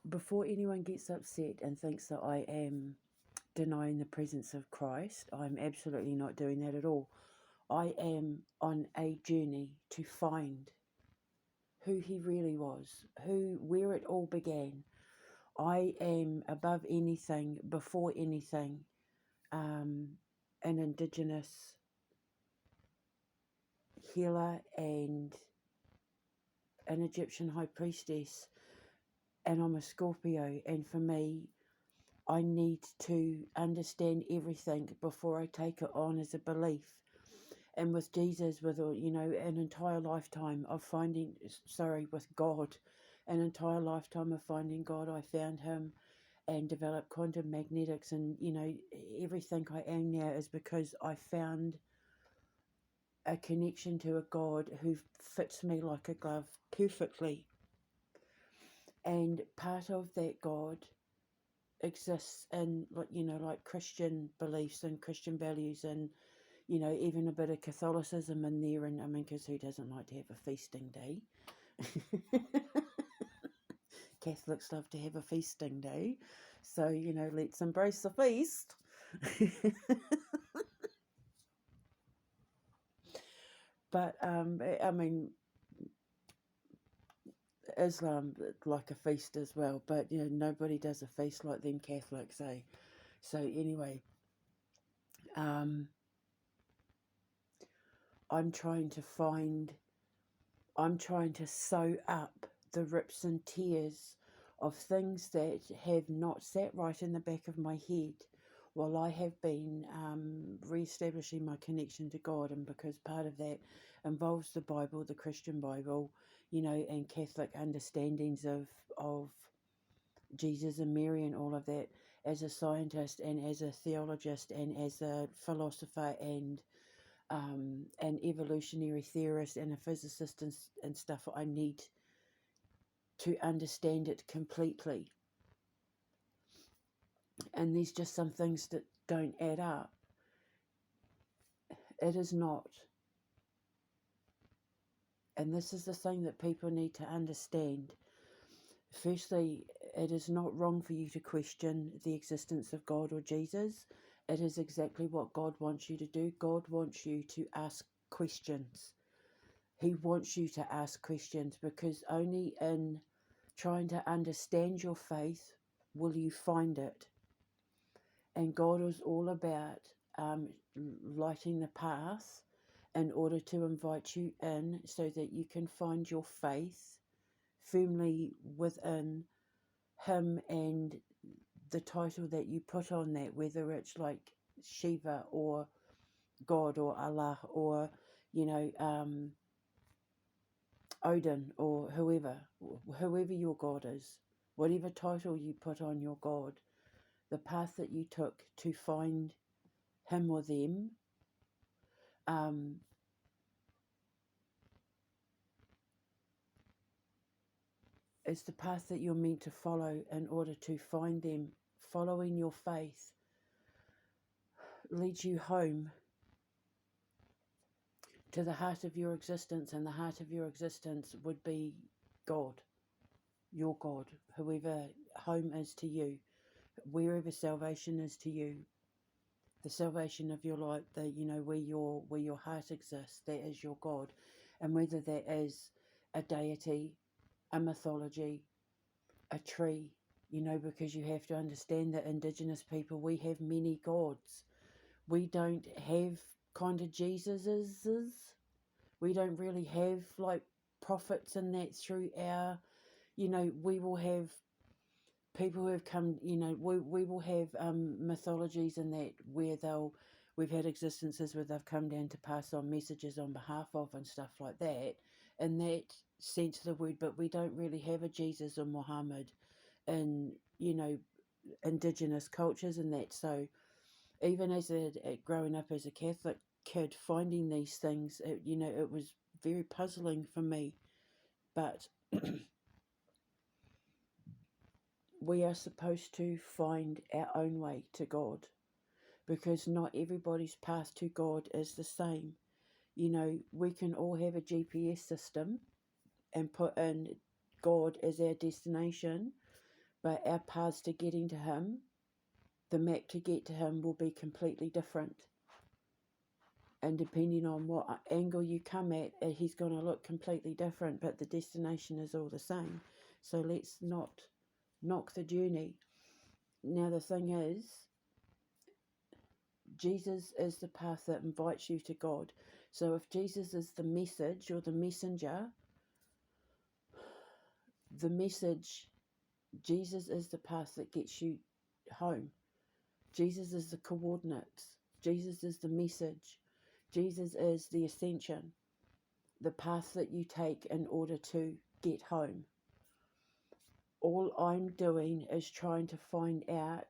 before anyone gets upset and thinks that I am denying the presence of Christ, I'm absolutely not doing that at all. I am on a journey to find who he really was, where it all began. I am above anything, before anything, an Indigenous healer and an Egyptian high priestess, and I'm a Scorpio, and for me, I need to understand everything before I take it on as a belief. And with Jesus, with an entire lifetime of with God, an entire lifetime of finding God, I found him and developed quantum magnetics, and everything I am now is because I found a connection to a God who fits me like a glove perfectly. And part of that God exists in like Christian beliefs and Christian values, and even a bit of Catholicism in there. And I mean, because who doesn't like to have a feasting day? Catholics love to have a feasting day, so let's embrace the feast. But I mean, Islam like a feast as well, but nobody does a feast like them Catholics, eh? So anyway, I'm trying to sew up the rips and tears of things that have not sat right in the back of my head while I have been re-establishing my connection to God. And because part of that involves the Bible, the Christian Bible, and Catholic understandings of Jesus and Mary and all of that, as a scientist and as a theologist and as a philosopher and an evolutionary theorist and a physicist and stuff, I need to understand it completely. And there's just some things that don't add up. It is not. And this is the thing that people need to understand. Firstly, it is not wrong for you to question the existence of God or Jesus. It is exactly what God wants you to do. God wants you to ask questions. He wants you to ask questions, because only in trying to understand your faith will you find it. And God is all about lighting the path in order to invite you in so that you can find your faith firmly within him and the title that you put on that, whether it's like Shiva or God or Allah or Odin or whoever your God is, whatever title you put on your God, the path that you took to find him or them is the path that you're meant to follow in order to find them. Following your faith leads you home to the heart of your existence, and the heart of your existence would be God, your God, whoever home is to you, wherever salvation is to you, the salvation of your life, where your heart exists, that is your God. And whether that is a deity, a mythology, a tree, because you have to understand that Indigenous people, we have many gods. We don't have kind of Jesuses. We don't really have like prophets and that through our, we will have people who have come, we will have mythologies and that where we've had existences where they've come down to pass on messages on behalf of and stuff like that, in that sense of the word. But we don't really have a Jesus or Muhammad in, Indigenous cultures and that. So even as growing up as a Catholic kid, finding these things, it was very puzzling for me. But we are supposed to find our own way to God, because not everybody's path to God is the same. We can all have a GPS system and put in God as our destination, but our paths to getting to him, the map to get to him, will be completely different. And depending on what angle you come at, he's going to look completely different, but the destination is all the same. So let's not knock the journey. Now the thing is, Jesus is the path that invites you to God. So if Jesus is the message or the messenger, Jesus is the path that gets you home. Jesus is the coordinates. Jesus is the message. Jesus is the ascension, the path that you take in order to get home. All I'm doing is trying to find out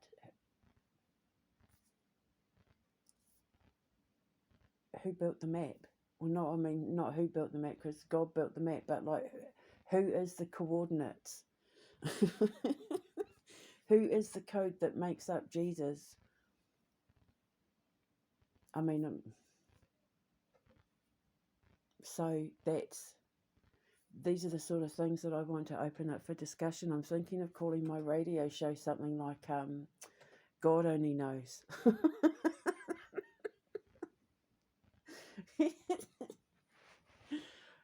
who built the map. Well, no, I mean, not who built the map, because God built the map, but like, who is the coordinates? Who is the code that makes up Jesus? I mean, so these are the sort of things that I want to open up for discussion. I'm thinking of calling my radio show something like God Only Knows.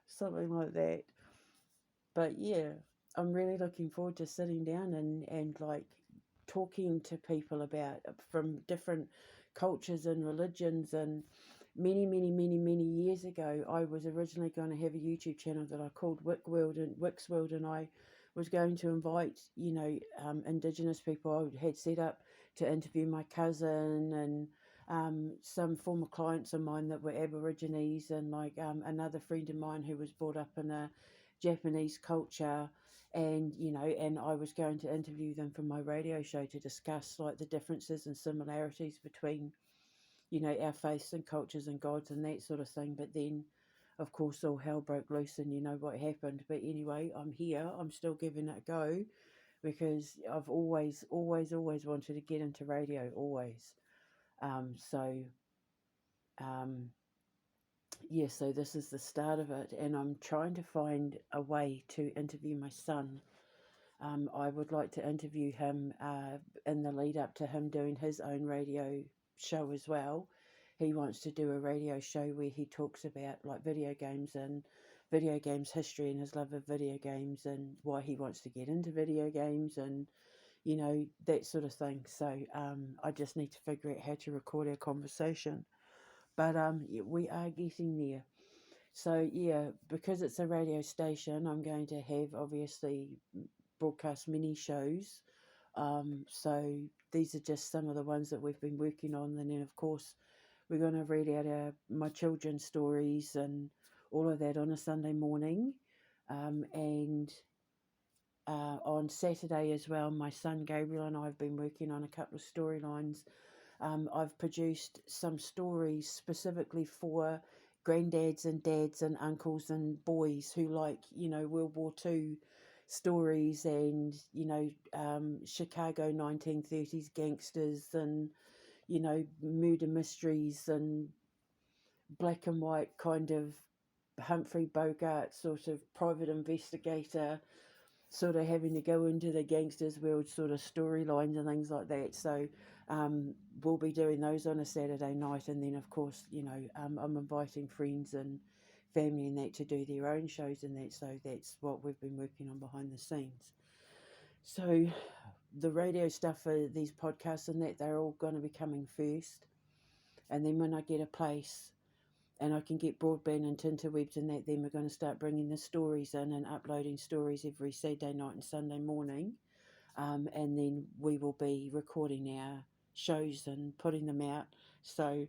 Something like that. But yeah, I'm really looking forward to sitting down and like talking to people about from different cultures and religions. And many years ago, I was originally going to have a YouTube channel that I called Wixworld, and I was going to invite, Indigenous people I had set up to interview my cousin and some former clients of mine that were Aborigines, and like another friend of mine who was brought up in a Japanese culture. And and I was going to interview them for my radio show to discuss like the differences and similarities between our faiths and cultures and gods and that sort of thing. But then of course all hell broke loose, and you know what happened. But anyway, I'm here, I'm still giving it a go, because I've always wanted to get into radio, always. So this is the start of it, and I'm trying to find a way to interview my son. I would like to interview him in the lead up to him doing his own radio show as well. He wants to do a radio show where he talks about like video games and video games history and his love of video games and why he wants to get into video games and that sort of thing. So I just need to figure out how to record our conversation. But we are getting there. So yeah, because it's a radio station, I'm going to have obviously broadcast mini shows. So these are just some of the ones that we've been working on. And then of course we're going to read out my children's stories and all of that on a Sunday morning. And on Saturday as well, my son Gabriel and I have been working on a couple of storylines. I've produced some stories specifically for granddads and dads and uncles and boys who like, World War II stories and, Chicago 1930s gangsters and, murder mysteries and black and white kind of Humphrey Bogart sort of private investigator, sort of having to go into the gangsters world sort of storylines and things like that. So we'll be doing those on a Saturday night, and then of course I'm inviting friends and family and that to do their own shows and that. So that's what we've been working on behind the scenes. So the radio stuff for these podcasts and that, they're all going to be coming first, and then when I get a place and I can get broadband and interwebs and that, then we're going to start bringing the stories in and uploading stories every Saturday night and Sunday morning. And then we will be recording our shows and putting them out. So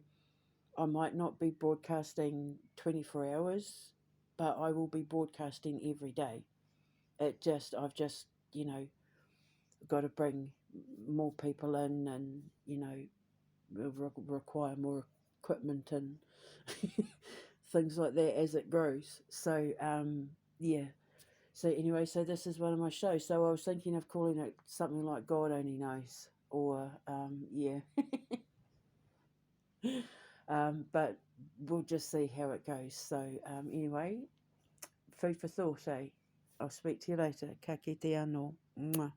I might not be broadcasting 24 hours, but I will be broadcasting every day. I've just, got to bring more people in and, require more equipment and things like that as it grows. So yeah, so anyway, so this is one of my shows. So I was thinking of calling it something like God Only Knows, or yeah. But we'll just see how it goes. So anyway, food for thought, eh? I'll speak to you later. Ka kite anō. Mwah.